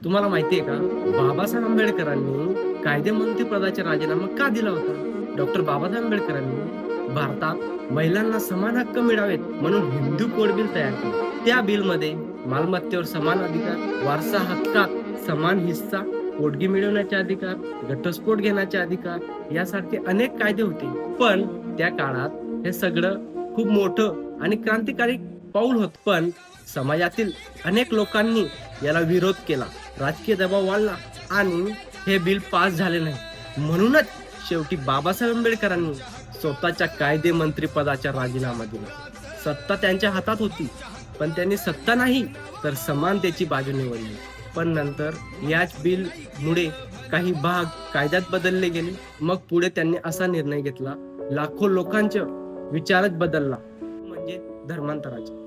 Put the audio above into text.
तुम्हाला माहितीये का, बाबासाहेब आंबेडकरांनी कायदेमंत्री पदाचा राजीनामा का दिला होता? डॉक्टर बाबासाहेब आंबेडकरांनी भारतात महिलांना समान हक्क मिळावेत म्हणून हिंदू कोड बिल तयार केले. त्या बिलमध्ये मालमत्तेवर समान अधिकार, वारसा हक्कात समान हिस्सा, पोटगी मिळवण्याचे अधिकार, घटस्फोट घेण्याचे अधिकार यासारखे अनेक कायदे होते. पण त्या काळात हे सगळं खूप मोठं आणि क्रांतिकारी पाऊल होतं. पण समाजातील अनेक लोकांनी याला विरोध केला. राजकीय दबाव वाढला आणि हे बिल पास झाले नाही. म्हणूनच शेवटी बाबासाहेब आंबेडकरांनी स्वतःच्या कायदे मंत्री पदाचा राजीनामा दिला. सत्ता त्यांच्या हातात होती, पण त्यांनी सत्ता नाही तर समानतेची बाजू निवडली. पण नंतर याच बिलमुळे काही भाग कायद्यात बदलले गेले. मग पुढे त्यांनी असा निर्णय घेतला, लाखो लोकांचा विचारच बदलला, म्हणजे धर्मांतराचा.